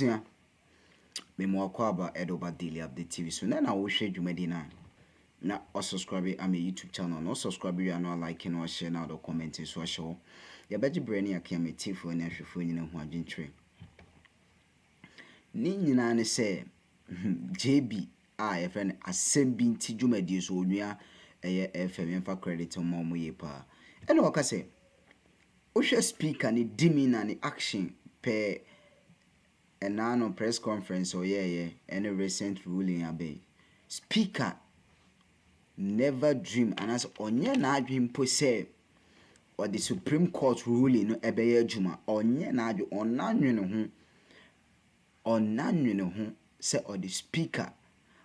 Yeah, me more about Edoba Daily Update TV. So now I will share you medina. Now or subscribe to my YouTube channel. No subscribe you and liking or share now or commenting so show. Ya beji brainy akia me tifo na hwefo nyina ho adwentre. Ni nyina ne se JB a friend asem bi nti dwumadi so onua eye FM fa credit mo ye pa. Eno waka se o hwe speaker ni dimi na ni action per and now no press conference or any recent ruling abe. Speaker never dream and as onye na adwin po say or the Supreme Court ruling no ebeye juma onye na adwo onanwene ho say or the speaker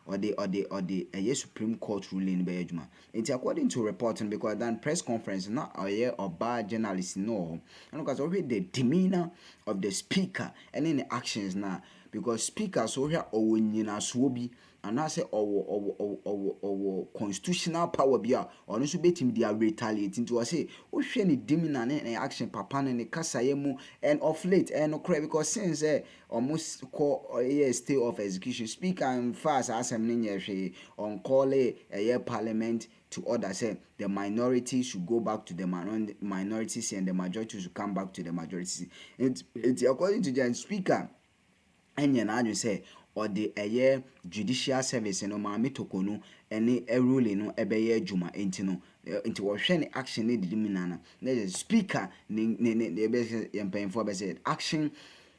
or the Supreme Court ruling be juma. It's according to reporting because that press conference not or bad journalists no and because already the demeanor of the speaker and any actions now because speaker so here or nyina so bi and I say or constitutional power bia or no so betim dia retaliate into I say o hwe ni demeanor and action papa ne kasa yemu and of late and no cry because since almost call stay of execution speaker and fast assembly on call a parliament to order say the minority should go back to the minorities and the majority should come back to the majority. It's according to the speaker and you say or the judicial service no maame Torkono any ruling no ebeye juma entino into what action need diminana the speaker said action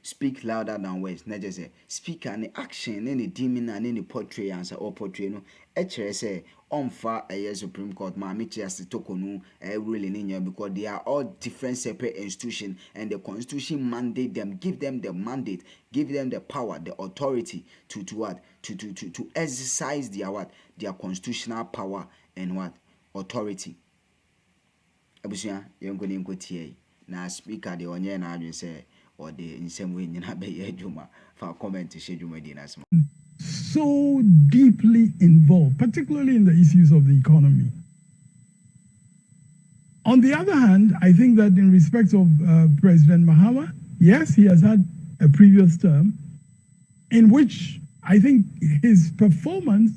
speak louder than words. Not just say speaker any action any demon and any portray answer or portray no. Actually say on far a Supreme Court maame just Torkono ruling in here because they are all different separate institutions and the Constitution mandate them, give them the mandate, give them the power, the authority to what to exercise their constitutional power and what authority. Abusia yongoni nkotie na speaker de onye na adwen say or the in some way in Juma for comment to share so deeply involved, particularly in the issues of the economy. On the other hand, I think that in respect of President Mahama, yes, he has had a previous term in which I think his performance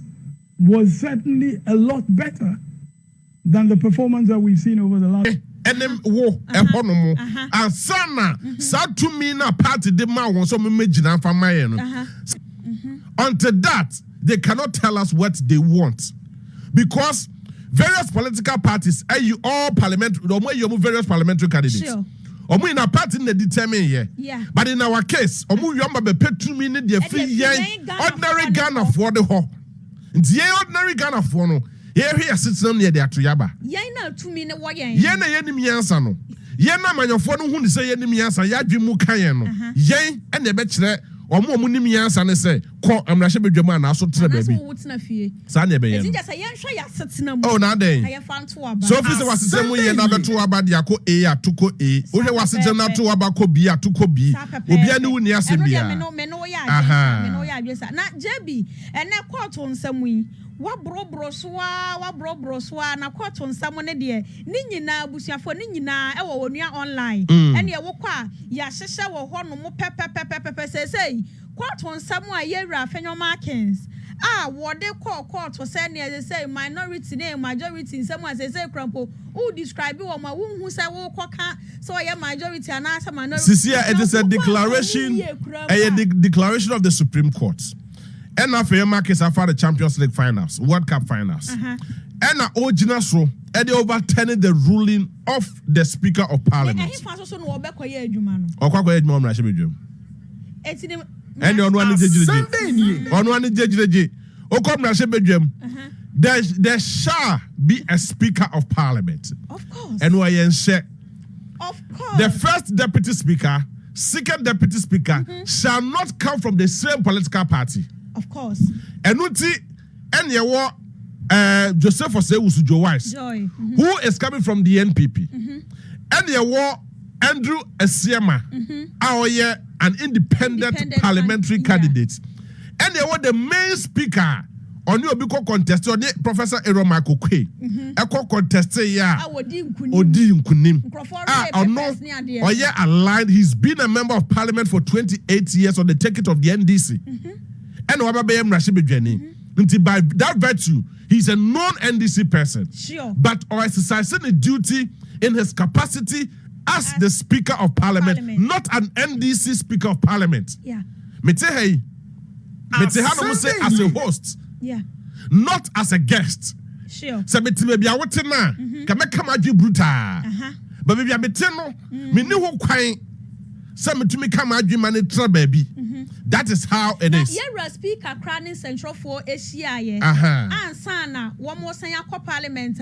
was certainly a lot better than the performance that we've seen over the last. Enem wo ehonomo asana sa to me na party de ma won so me gina fa maye no until that they cannot tell us what they want because various political parties you all parliamentary various parliamentary candidates sure. Omo in a party na determine here but in our case omo yoma be petu me ne de free yen ordinary Ghana for the ho nti ordinary Ghana for no here system near the atoyaba yen na to me ne wo yen na yenim yansa no yen na manyofo no hu ni say yenim yansa yadwe mu kan yen no yen na be kire omo nim yansa ne say ko amrahye bedwam na so tere baabi sa na be yen no say yen hwe ya setena mu oh na den aye fan to aba so fi say wasesem yen na beto aba dia ko a atuko a wo hwe wasesem na to aba ko b atuko b obi ani wu ni asem bia me no ya adwesa na JB ene court nsam yi wabrobro soa na kwato nsamo ne de ni nyina busuafo ni nyina e wo wonua online ene ye wo kwa ya hyehye wo ho no mo pepepepepe sesei kwato nsamo a ye wura afenyo markings wode court say ne say minority ne majority nsamo a sesei krampo who describe wo ma wo hu say wo koka so ye majority and asa minority sisia it is a declaration declaration of the Supreme Court. And after markets after the Champions League finals, World Cup finals. And original so and they overturning the ruling of the Speaker of Parliament. And the there shall be a Speaker of Parliament. Of course. And of course. The first deputy speaker, second deputy speaker shall not come from the same political party. Of course. Enuti enyewo Joseph Osewusu Joy who is coming from the NPP. Enyewo Andrew Esiema aoye an independent parliamentary candidate. Enyewo the main speaker Oni obi ko contest oni Professor Akroma kokwe. Eko contest ya. Odi nkunim. Oye aligned. He's been a member of parliament for 28 years on the ticket of the NDC. And Wababeyem Rashibedjeni. By that virtue, he's a non-NDC person. Sure. But exercising a duty in his capacity as the Speaker of Parliament, not an NDC Speaker of Parliament. Yeah. Say as a host. Yeah. Not as a guest. Sure. So maybe I want to know. Can I come at you brutal? But maybe I be no. Me know who crying. Some to me come at you manage baby. That is how it is. Yeah, Speaker Craning Central for Asia. And Sana, one more saying parliament.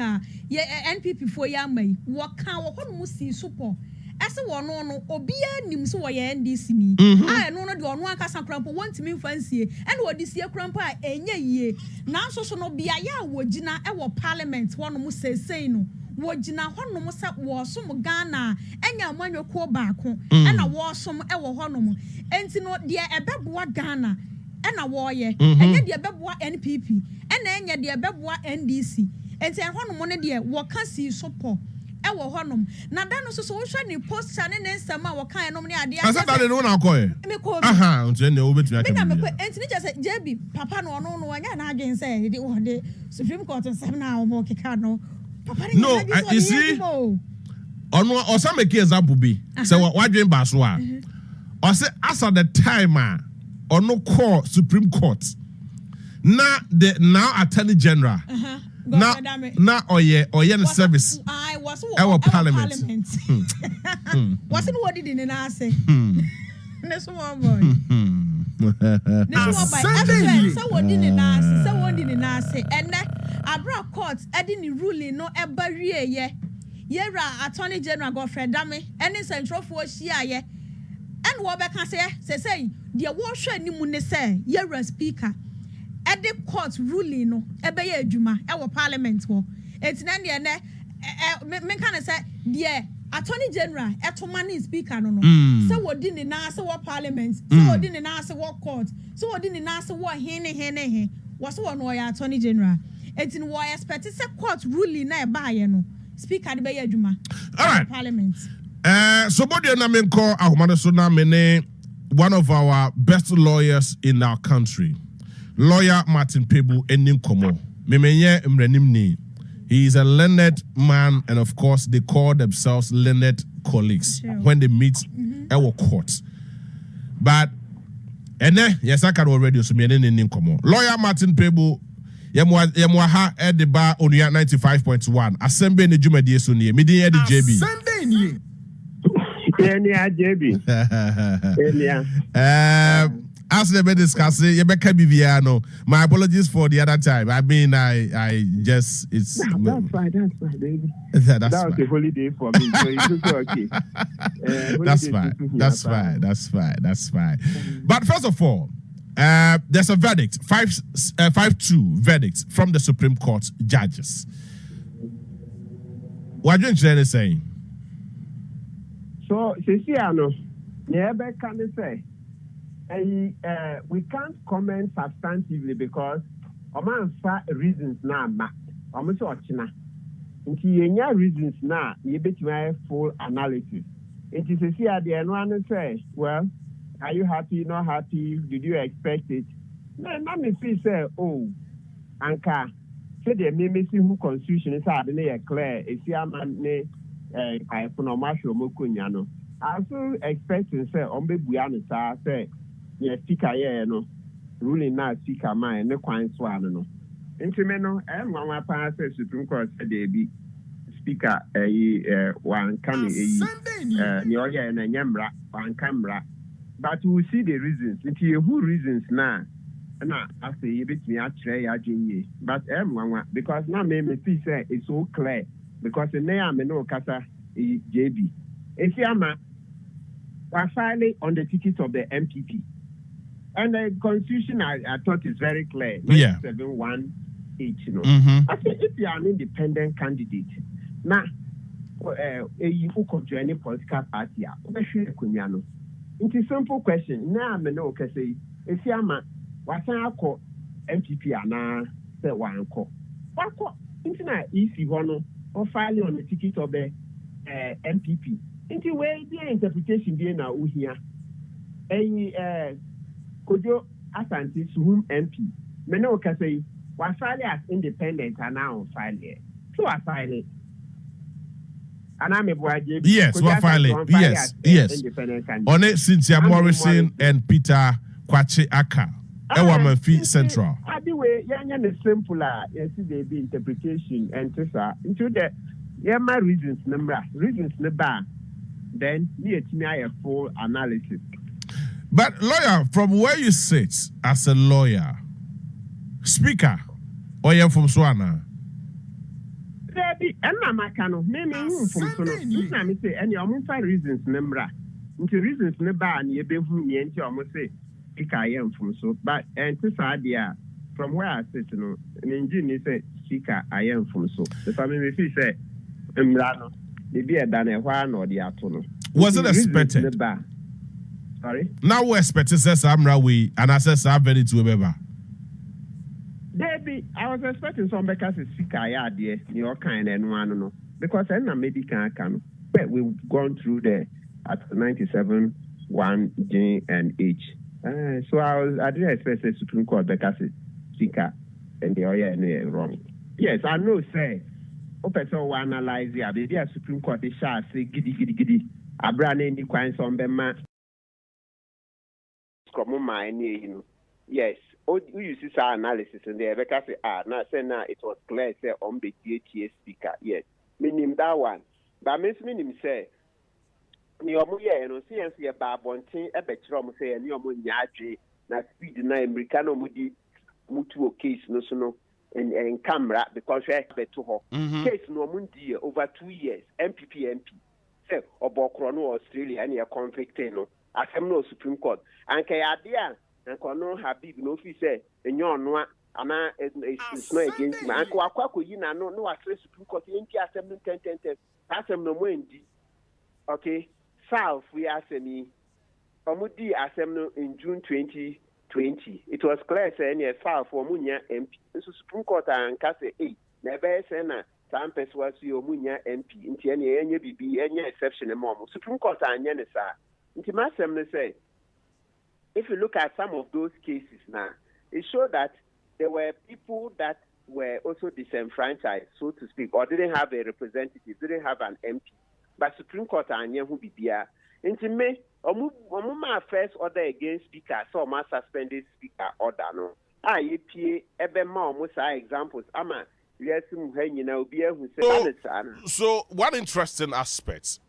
Yeah, NPP for Yamay. What can one see super? As a one no Obia Nims or NDC me. I know not one cassa cramp want to me fancy. And what this year crampa ye. Now so no be a ya wojina our parliament one must say no. Wojina one must was some Ghana and ya man your call back and a war some our honum. And no dear a bebwa Ghana and a warrior and yet dear bebwa NPP and then yet dear bebwa NDC. And say one money dear what can see so poor. Ewo honum na da no so hwe ni poster ne nsema wo kan no ne ade asa da no na akoye me ko aha nti ne wo betumi aka me enti ni just JB papa no no wanya na agen say de wo de Supreme Court nsem na wo mo keka no papa ni no you see ono osameke example bi say wadwen ba so a o say as at the time ono call Supreme Court na the now Attorney General na oye the service I was our parliament wasn't what did in say this one boy so what didn't say and abra court edin ruling no eba wie ye yera Attorney General Godfred Dame any central for hia ye and wo be kan say the wo hwe ni mu ne say yera speaker at the court ruling no ebeye adwuma e wo parliament wo etina ne me kan say the Attorney General etoma ne speaker no say wodi ne na say wo parliament say wodi ne na say wo court say wodi ne na say wo he wo say wo no ya Attorney General etin wo expect say court ruling na e ba ye no speaker de beye adwuma all right parliament so body na me call ahomane so na me ne one of our best lawyers in our country. Lawyer Martin Pebu ending komo. Memenye mrenim ni. He is a learned man, and of course they call themselves learned colleagues when they meet our court. But yes, I can already so me ending komo. Lawyer Martin Pebu yemwa ha at the bar on 95.1. Assemble ni jumadi so ni. Me di JB. Assemble ni. JB. As they be discussing, you better be Viano. My apologies for the other time. I mean, I just it's. That's fine, baby. That was a holiday for me, so it's okay. That's fine. But first of all, there's a verdict, 5-2 verdict from the Supreme Court judges. What are you saying? So, Ceciano, never can say. We can't comment substantively because Oman for reasons now, almost watching. Into reasons now, you bet my full analysis. It is a see at the end one say, well, are you happy, not happy? Did you expect it? No, let me see, say, oh, Anka, say the missing who constitution is hard, and clear, a see a man, I put no marshal Mokunyano. I also expect to say, Ombe Buana, say, yes, speaker, yeah, no, ruling now, speaker, mine, no quite swan, no. Intimeno, and one pass Supreme Court said they be speaker, one coming, Nyoya and a Yamra, one camera. But we see the reasons. Into who reasons now? Now, I say, you bet me a tray, but because now, maybe say it's so clear because the name I know Kasa JB. If Yama was filing on the ticket of the MPP. And the constitution, I thought is very clear. 9718, you know. I think if you are an independent candidate, now, you come to any political party, it's a simple question. Now, I know, Kesi, if you are was MPP ana say wanko. Wanko into na easy hono or filing on the ticket of the MPP. Into where the interpretation be na uhia. Any Kojo Asante Suhum MP. Meno can say was filing as independent and now filing. So I filing. And I'm a boy. Yes, we're filing. Yes. On it, Cynthia Morrison and Peter Kwache Aka. Ewa Central. Anyway, the simple yesterday the interpretation and into the my reasons number. Then me a full analysis. But lawyer, from where you sit as a lawyer, speaker, or you're from Swana? Baby, and my cano, maybe from Swana. Me say, and your reasons number. Into reasons number, and you be who me and you almost say. I am from so, but and this idea from where I sit, an engineer say, Speaker, I am from so. The family say, Emrano, the beer than a one or the atono. Was it expected? Sorry? Now we expect says Amrawi and I says I'm ready to remember. Baby, I was expecting some because it's Speaker, I had your kind and one no. Because I'm not maybe can, but we've gone through there at 97, 1, J and H. So I didn't expect the Supreme Court because it's Speaker and they are wrong. Yes, I know, say, person will analyze the idea Supreme Court, they shall say, giddy. I brand any coins on the mat. Come on, yes. You see some analysis in there because now say now it was clear, say, on the DTA Speaker, yes. Meaning that one. But meaning say, ni omo ye no science ye ba bonten e be kire omo say ni omo nyaadwe na speed na America no mudi mutu case no so no en camera because we expect to ho case no omo ndi over 2 years MP say obokro no Australia na convicted no asem no Supreme Court anka ya de a anka no Habib no fi say enyo no ana it's not against me anka wakwa yi na no wa Supreme Court enti asem no 10 asem no mo ndi okay. South, we asked me, Omudi Assembly in June 2020. It was clear saying yes, South for Munya MP. The Supreme Court and Kase 8. Never sena some persuasive Munya MP. Into any BB, any exception among Supreme Court and Yenesa. Into my assembly say, if you look at some of those cases now, it showed that there were people that were also disenfranchised, so to speak, or didn't have a representative, didn't have an MP. But Supreme Court and who be there. Into me, my first order against Speaker, so my suspended Speaker order no. IEPA ebe ma almost examples. Ama yes, who say so one interesting aspect.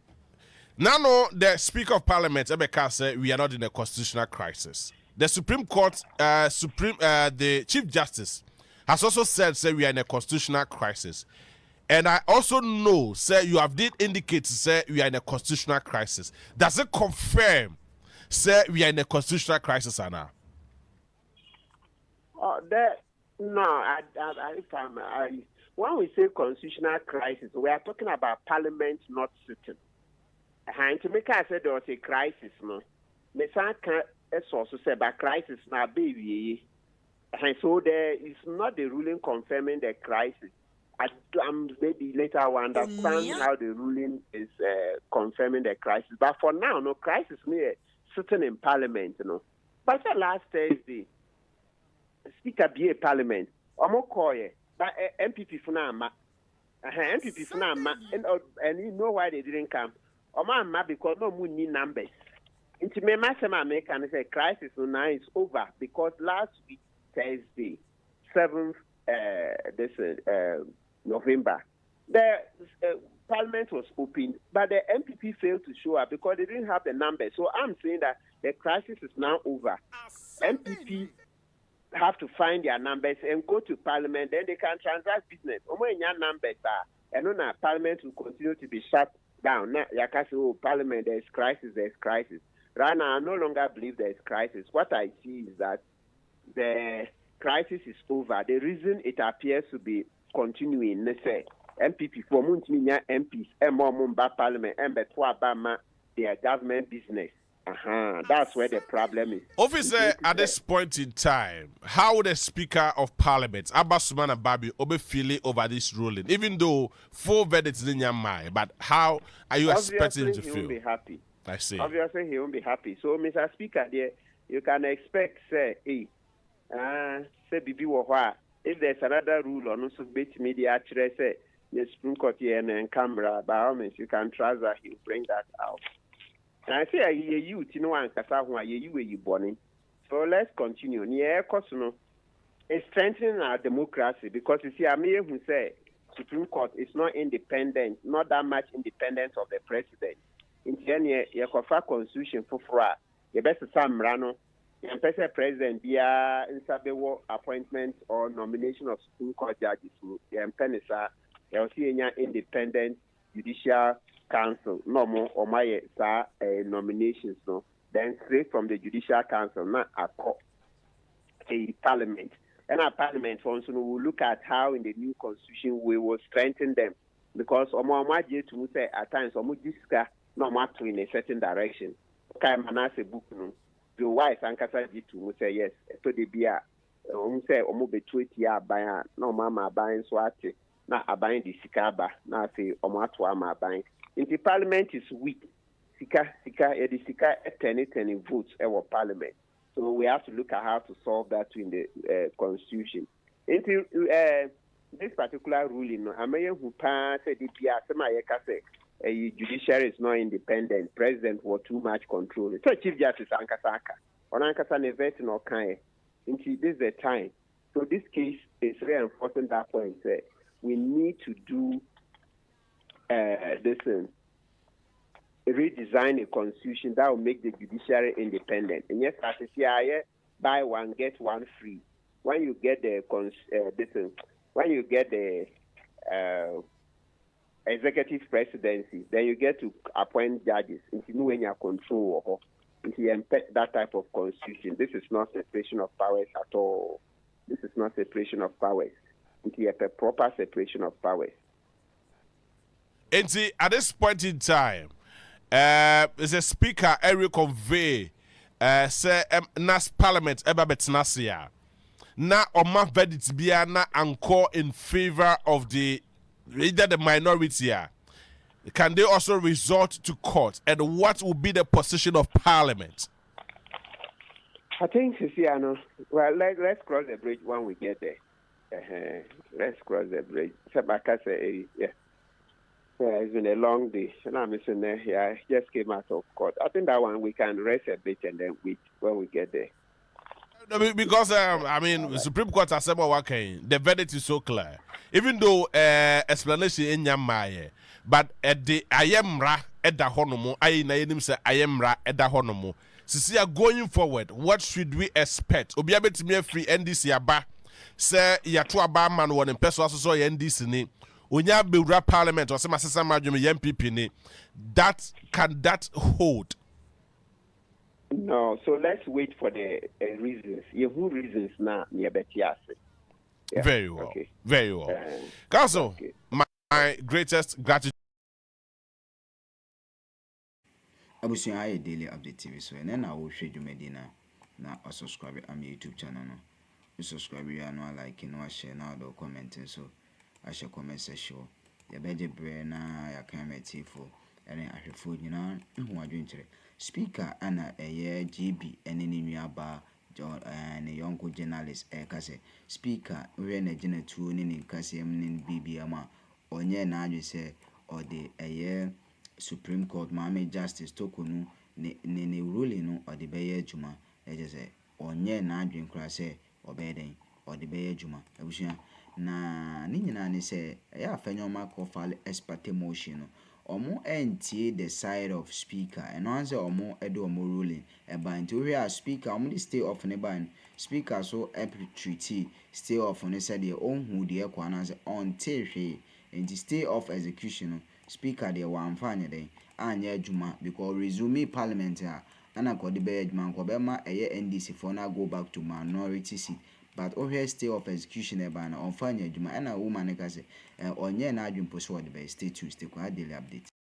Now no, the Speaker of Parliament Ebeka say we are not in a constitutional crisis. The Supreme Court, the Chief Justice has also said say we are in a constitutional crisis. And I also know, sir, you have did indicate, sir, we are in a constitutional crisis. Does it confirm, sir, we are in a constitutional crisis, Anna? When we say constitutional crisis, we are talking about Parliament not sitting. To make us say there was a crisis, no. Me can't also say about crisis now, baby. And so there is not the ruling confirming the crisis. Maybe later I will understand how the ruling is confirming the crisis. But for now, no crisis near sitting in Parliament, you know. But last Thursday, Speaker BA Parliament, but MPP Funama, MPP Funama, and you know why they didn't come. Because no moon need numbers. Into me, American say crisis now is over because last week Thursday, 7th November, the Parliament was opened, but the MPP failed to show up because they didn't have the numbers. So I'm saying that the crisis is now over. MPP have to find their numbers and go to Parliament, then they can transact business. When your numbers are, and now Parliament will continue to be shut down. Now, you can say, oh, Parliament, there's crisis. Right now, I no longer believe there's crisis. What I see is that the crisis is over. The reason it appears to be continuing, let's say, MPP for MPs, Parliament, and their government business. That's where the problem is. Officer, at this point in time, how would the Speaker of Parliament, Abbasumana Babi, be feeling over this ruling? Even though full verdicts in your mind, but how are you expecting him to feel? He won't be happy. I see. Obviously, he won't be happy. So, Mr. Speaker, there you can expect, say, say, Bibi Wahwa, if there's another rule on also bit media, say, the Supreme Court here and Canberra, by all means, you can trust that he'll bring that out. And I say, you know, and Kasahua, you born. So let's continue. Near Kosono is strengthening our democracy because you see, I'm here who say Supreme Court is not independent, not that much independent of the president. In the end, you have constitution for the best Sam Rano, and president via in appointment or nomination of Supreme Court judges. And Penisa, you'll see independent judicial council no more or my nominations no then straight from the judicial council not a parliament and our parliament also will look at how in the new constitution we will strengthen them because to say at times discuss no matter in a certain direction okay manase book no the wise ankasa to say yes to the bia say betu etia aban no mama aban so ate na aban di sikaba na say omato ama aban. In the parliament is weak. Sika, any votes our parliament. So we have to look at how to solve that in the constitution. Into this particular ruling, I may who passed the a judiciary is not independent. President was too much control. So Chief Justice Ankasaka or Ankasa Nevetin or Kai. Into this is the time. So this case is reinforcing that point. We need to do redesign a constitution that will make the judiciary independent. And yes, as you see, buy one get one free. When you get the executive presidency, then you get to appoint judges into when you control into that type of constitution. This is not separation of powers at all. This is not separation of powers. It is a proper separation of powers. And see, at this point in time, is a speaker Eric convey say nas parliament eba betnasia na oma verdict bia na anchor in favor of the either the minority. Can they also resort to court? And what will be the position of parliament? I think well let's cross the bridge when we get there. Let's cross the bridge. Sabaka say yeah. It's been a long day, and I'm missing there. Yeah, I just came out of court. I think that one we can rest a bit and then wait when we get there. Because I mean, Supreme Court has said the verdict is so clear. Even though explanation in Yamaye, but at the Ayemra at the Honomo, I name say Ayemra at the Honomo. Sisia going forward, what should we expect? Obiabe to me free NDC aba. Say Yatua Barman one in person also NDC ni. Unya Bewra Parliament or some assessment margin MPP that can that hold? No, so let's wait for the reasons. Who reasons now near Betiase? Very well. Okay. Very well. Council, okay. My greatest gratitude. Abusi aye daily update TV so and then I will share you medina na subscribe to my YouTube channel no. You subscribe you no like no share now do commenting so I shall comment section. The beje brain na ya camera for any ahwefo nyina ho adwenkyere. Speaker ana GB ene ni nuaba and a young journalist kase speaker we na gina tuo ni nkase ni bibiama onye na adwe se or the Supreme Court Mame Justice Torkono ne ruling no or the beye juma say onye na adwe nkra se obeden or the beye juma abusua na ni nyina ne se ya afanyoma ko file expert motion no omo entie the side of speaker and once omo edo omo ruling eba nti we are speaker omo dey stay off ne ban speaker so treaty stay off ne said the onhu de ekwa na say on tehwe nti stay off execution no speaker de wa amfanye den anya adwuma because resume parliament ana ko de be adwuma ko be ma NDC for na go back to minority seat but over stay of execution eba na on fanya adwuma ana woman ka say onye na adwumpo so de be stay Tuesday ko daily update.